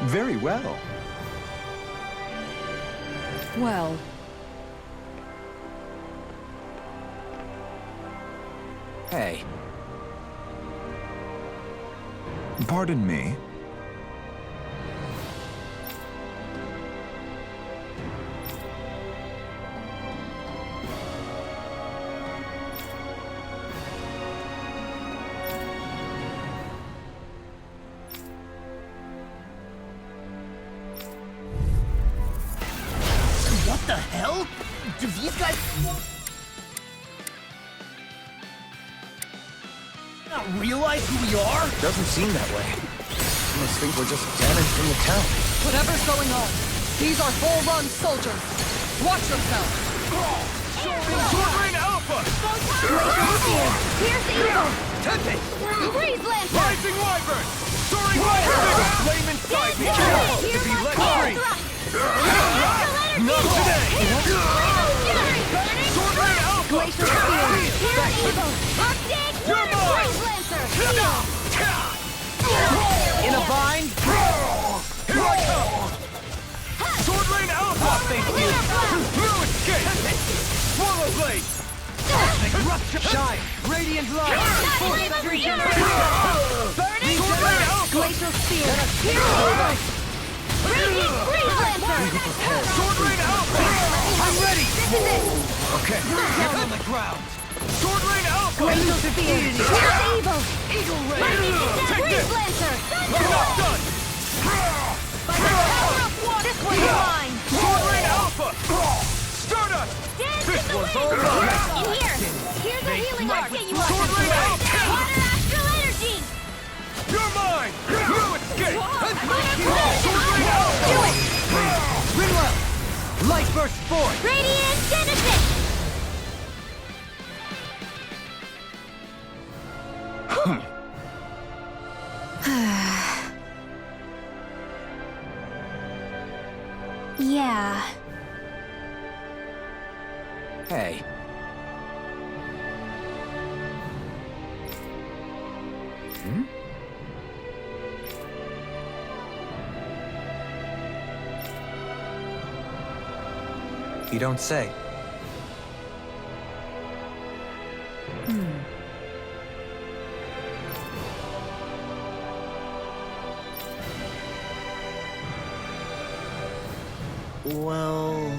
Very well. Well. Hey. Pardon me. What the hell? Do these guys not realize who we are? Doesn't seem that way. I must think we're just damaged from the town. Whatever's going on, these are full-run soldiers. Watch yourself. Soaring Alpha! Here's evil. Tempest! Freeze Lancer. Rising Wyvern! Soaring Wyvern! Flame inside me! To be let free! Not today! Soaring Alpha! Glacier Spear. Here's evil. You're mine! Freeze Lancer. In a bind? Here I come! Sword Rain Alpha! Thank you! No escape! Swallow Blade! Shine! Radiant Light! Burning! Sword Rain Alpha! Glacial Spear. Here's evil. Radiant Freeze Lancer. Sword Rain Alpha! I'm ready! This is it. Okay, down on the ground! Sword Rain Alpha! Glacial Spear. Here's evil. Eagle Ray! Take Freeze this! Lancer. You're not done! By the power of water. This one's mine. Sword Rain Alpha! Stardust! This one's all mine! In here. Here's a healing arc. Sword Rain Alpha! Water Astral Energy. You're mine! No escape! Sword Rain Alpha! Do it. Ringwell! Light Burst Force! Radiant Genesis. Yeah. Hey. Hmm? You don't say. Well...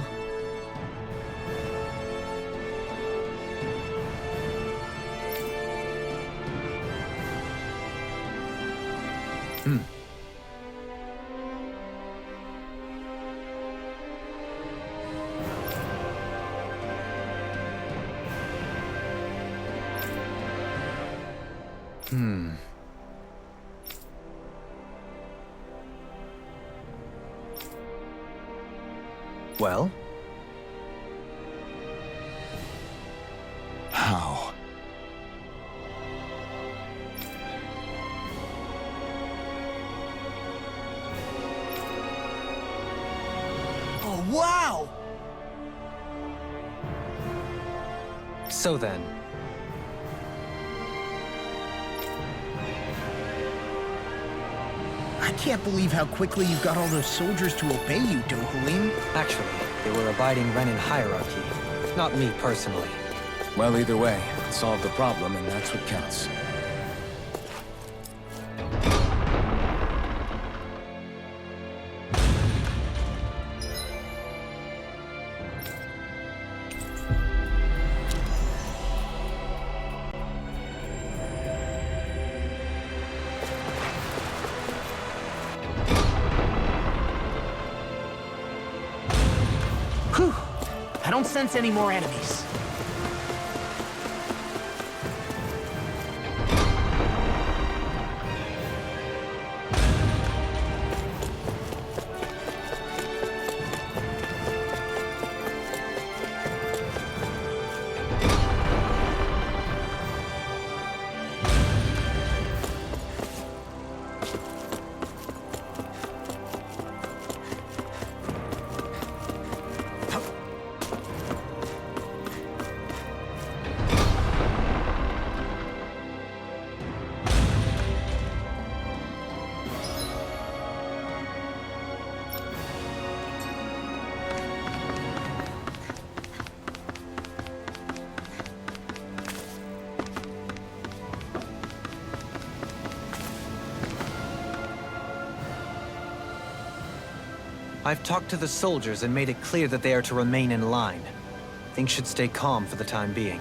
Well? How? Oh, wow! So then. I can't believe how quickly you got all those soldiers to obey you, Dohalim. Actually, they were abiding Renin hierarchy, not me personally. Well, either way, it solved the problem, and that's what counts. Whew! I don't sense any more enemies. I've talked to the soldiers and made it clear that they are to remain in line. Things should stay calm for the time being.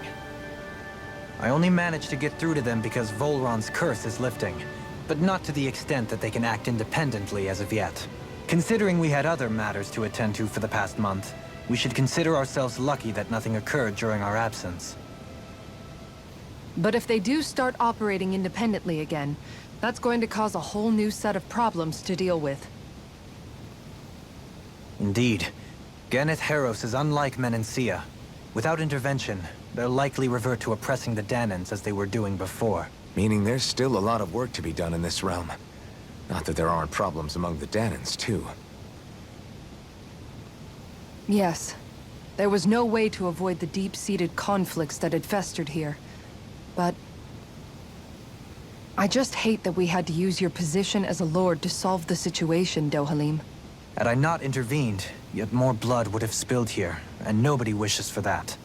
I only managed to get through to them because Volron's curse is lifting, but not to the extent that they can act independently as of yet. Considering we had other matters to attend to for the past month, we should consider ourselves lucky that nothing occurred during our absence. But if they do start operating independently again, that's going to cause a whole new set of problems to deal with. Indeed. Geneth Heros is unlike Menancia. Without intervention, they'll likely revert to oppressing the Danans as they were doing before. Meaning there's still a lot of work to be done in this realm. Not that there aren't problems among the Danans, too. Yes. There was no way to avoid the deep-seated conflicts that had festered here. But I just hate that we had to use your position as a lord to solve the situation, Dohalim. Had I not intervened, yet more blood would have spilled here, and nobody wishes for that.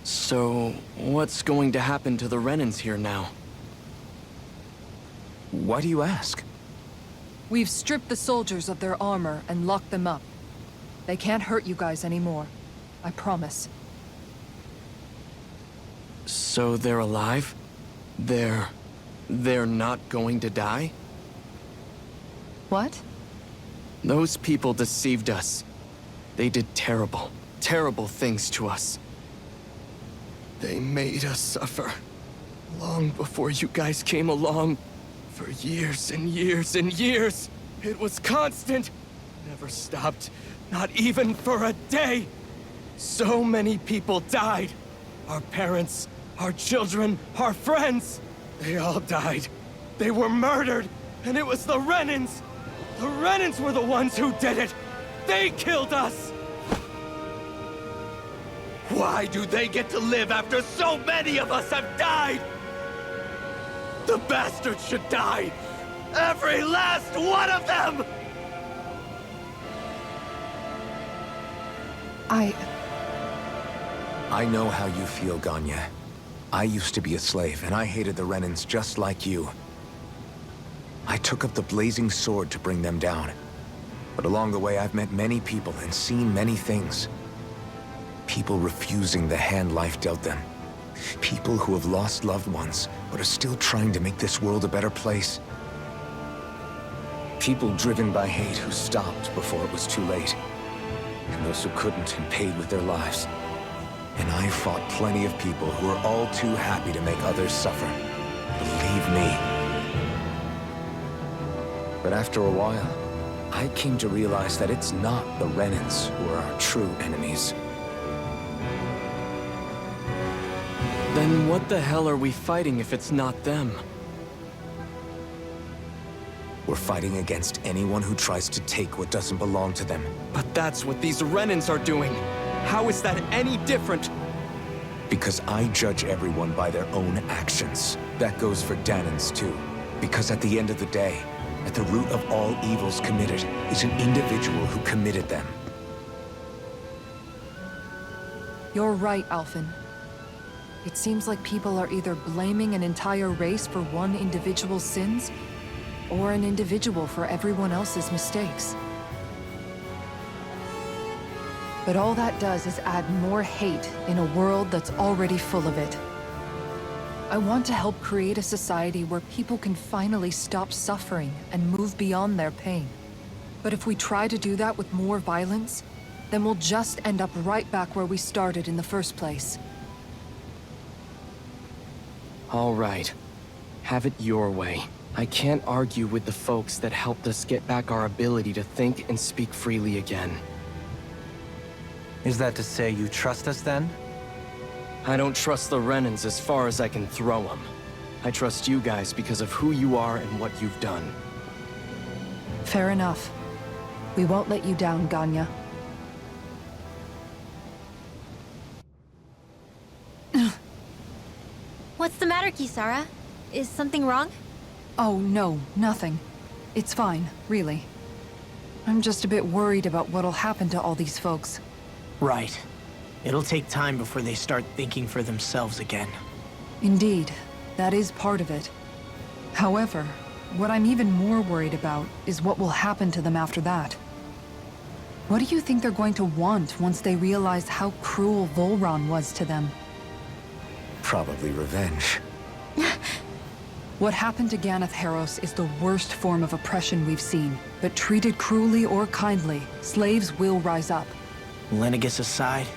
So, what's going to happen to the Renans here now? Why do you ask? We've stripped the soldiers of their armor and locked them up. They can't hurt you guys anymore. I promise. So they're alive? They're not going to die? What? Those people deceived us. They did terrible, terrible things to us. They made us suffer. Long before you guys came along. For years and years and years. It was constant. Never stopped. Not even for a day. So many people died. Our parents, our children, our friends. They all died. They were murdered. And it was the Renans. The Renans were the ones who did it. They killed us. Why do they get to live after so many of us have died? The bastards should die! Every last one of them! I know how you feel, Ganya. I used to be a slave, and I hated the Renans just like you. I took up the blazing sword to bring them down. But along the way, I've met many people and seen many things. People refusing the hand life dealt them. People who have lost loved ones, but are still trying to make this world a better place. People driven by hate who stopped before it was too late. And those who couldn't and paid with their lives. And I fought plenty of people who were all too happy to make others suffer. Believe me. But after a while, I came to realize that it's not the Renans who are our true enemies. Then what the hell are we fighting if it's not them? We're fighting against anyone who tries to take what doesn't belong to them. But that's what these Renans are doing. How is that any different? Because I judge everyone by their own actions. That goes for Danans too. Because at the end of the day, at the root of all evils committed is an individual who committed them. You're right, Alphen. It seems like people are either blaming an entire race for one individual's sins, or an individual for everyone else's mistakes. But all that does is add more hate in a world that's already full of it. I want to help create a society where people can finally stop suffering and move beyond their pain. But if we try to do that with more violence, then we'll just end up right back where we started in the first place. All right. Have it your way. I can't argue with the folks that helped us get back our ability to think and speak freely again. Is that to say you trust us then? I don't trust the Renans as far as I can throw them. I trust you guys because of who you are and what you've done. Fair enough. We won't let you down, Ganya. What's the matter, Kisara? Is something wrong? Oh, no, nothing. It's fine, really. I'm just a bit worried about what'll happen to all these folks. Right. It'll take time before they start thinking for themselves again. Indeed, that is part of it. However, what I'm even more worried about is what will happen to them after that. What do you think they're going to want once they realize how cruel Volron was to them? Probably revenge. What happened to Ganeth Haros is the worst form of oppression we've seen, but treated cruelly or kindly, slaves will rise up. Lenegus aside,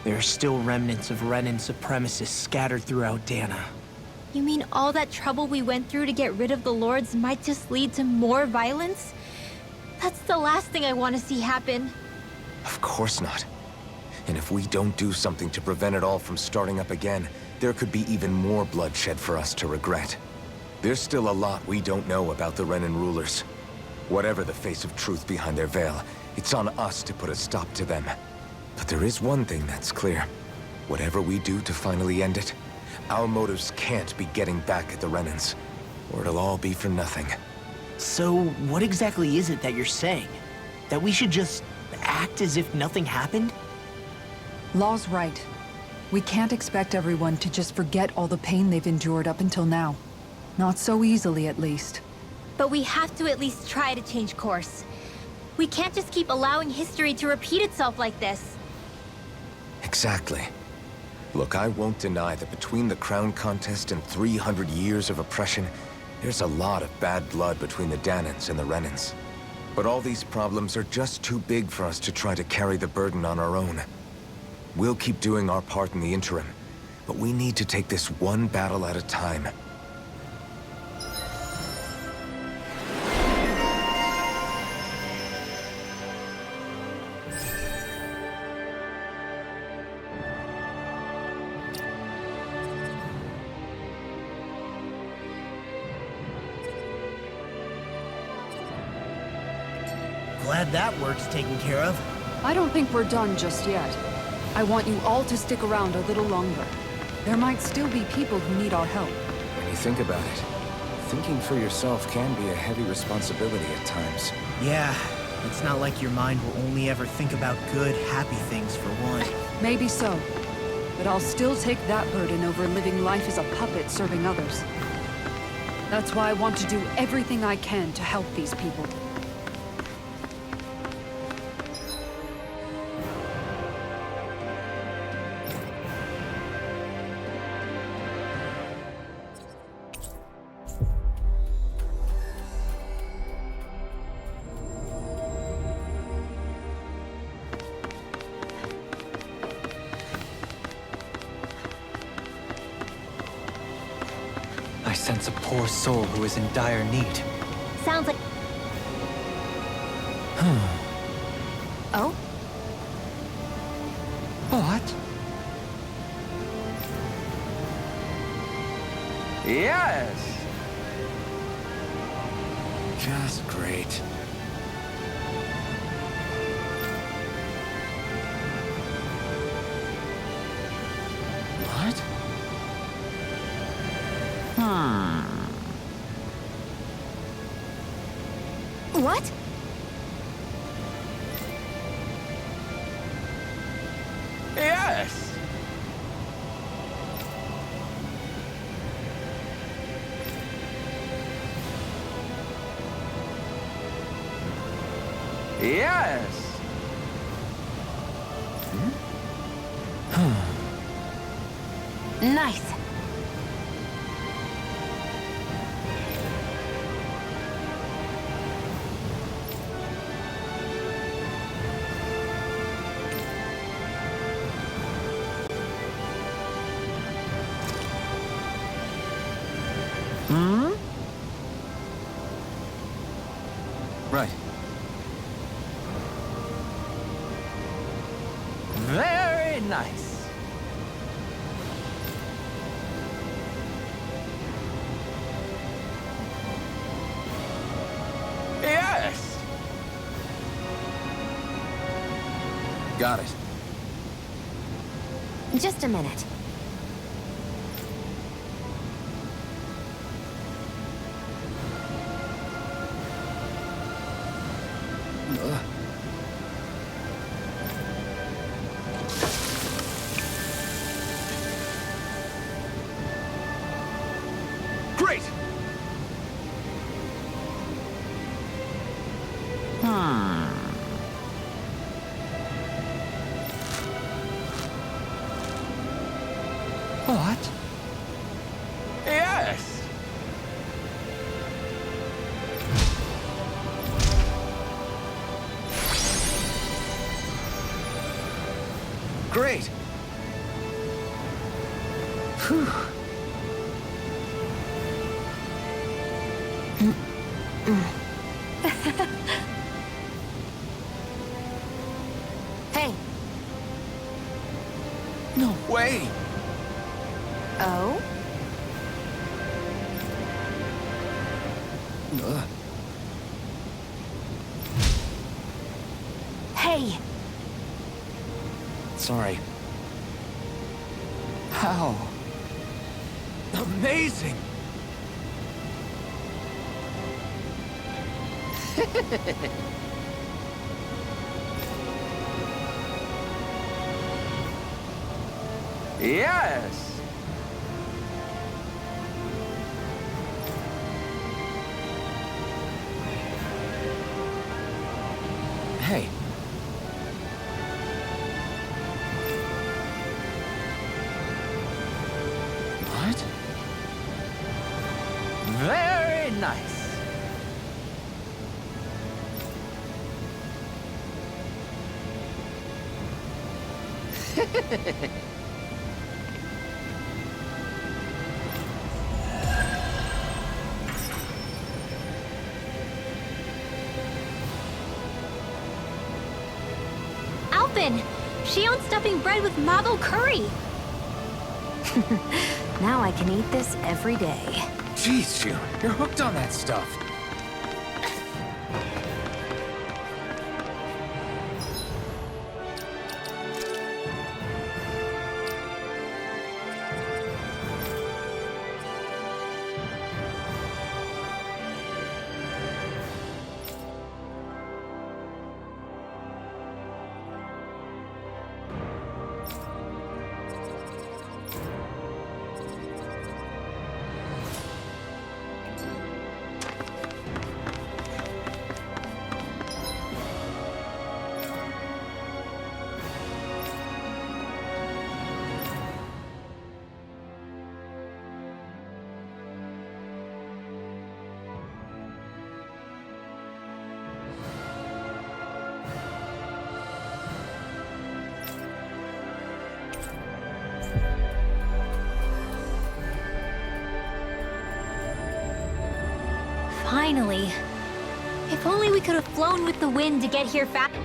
there are still remnants of Renan supremacists scattered throughout Dana. You mean all that trouble we went through to get rid of the Lords might just lead to more violence? That's the last thing I want to see happen. Of course not. And if we don't do something to prevent it all from starting up again, there could be even more bloodshed for us to regret. There's still a lot we don't know about the Renan rulers. Whatever the face of truth behind their veil, it's on us to put a stop to them. But there is one thing that's clear. Whatever we do to finally end it, our motives can't be getting back at the Renans, or it'll all be for nothing. So, what exactly is it that you're saying? That we should just act as if nothing happened? Law's right. We can't expect everyone to just forget all the pain they've endured up until now. Not so easily, at least. But we have to at least try to change course. We can't just keep allowing history to repeat itself like this. Exactly. Look, I won't deny that between the crown contest and 300 years of oppression, there's a lot of bad blood between the Danans and the Renans. But all these problems are just too big for us to try to carry the burden on our own. We'll keep doing our part in the interim, but we need to take this one battle at a time. Glad that work's taken care of. I don't think we're done just yet. I want you all to stick around a little longer. There might still be people who need our help. When you think about it, thinking for yourself can be a heavy responsibility at times. Yeah, it's not like your mind will only ever think about good, happy things for one. Maybe so. But I'll still take that burden over living life as a puppet serving others. That's why I want to do everything I can to help these people. I sense a poor soul who is in dire need. Sounds like... Oh? What? Yes! Just great. What? What? Yes! Yes! Nice. Right. Very nice. Yes! Got it. Just a minute. Great! What? Yes! Great! Phew. Hey. No way! Oh? Hey. Sorry. How? Amazing! Yes! Hey. What? Very nice. Alvin! She owns stuffing bread with marble curry! Now I can eat this every day. Jeez, you're hooked on that stuff. Finally. If only we could have flown with the wind to get here faster.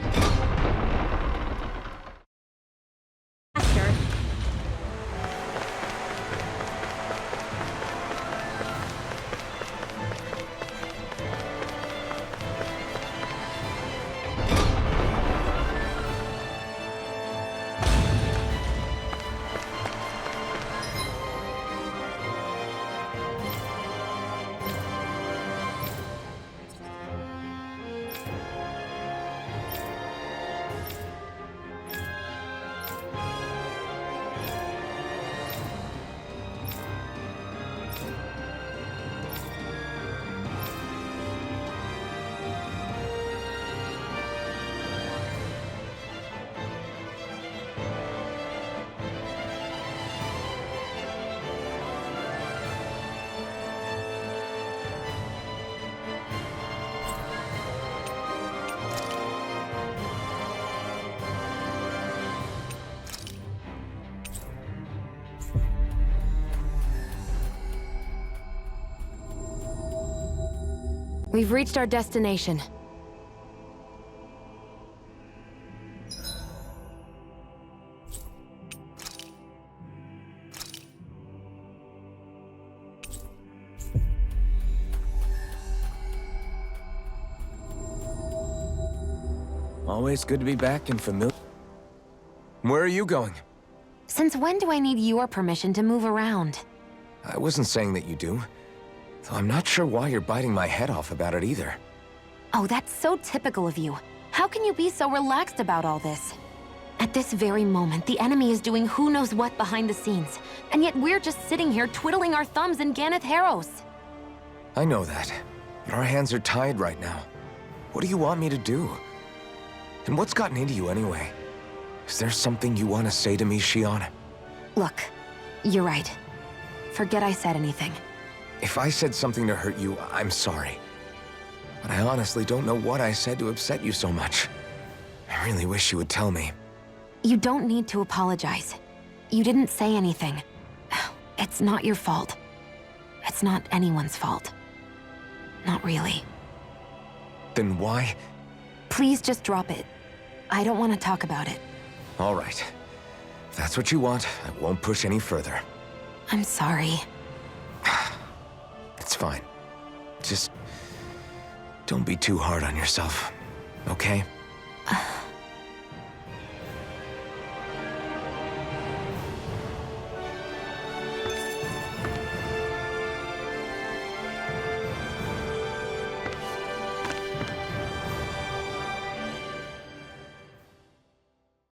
We've reached our destination. Always good to be back in familiar. Where are you going? Since when do I need your permission to move around? I wasn't saying that you do. Though I'm not sure why you're biting my head off about it either. Oh, that's so typical of you. How can you be so relaxed about all this? At this very moment, the enemy is doing who knows what behind the scenes. And yet we're just sitting here twiddling our thumbs in Ganeth Harros. I know that, but our hands are tied right now. What do you want me to do? And what's gotten into you anyway? Is there something you want to say to me, Shion? Look, You're right. Forget I said anything. If I said something to hurt you, I'm sorry. But I honestly don't know what I said to upset you so much. I really wish you would tell me. You don't need to apologize. You didn't say anything. It's not your fault. It's not anyone's fault. Not really. Then why? Please just drop it. I don't want to talk about it. All right. If that's what you want, I won't push any further. I'm sorry. It's fine. Just don't be too hard on yourself, okay?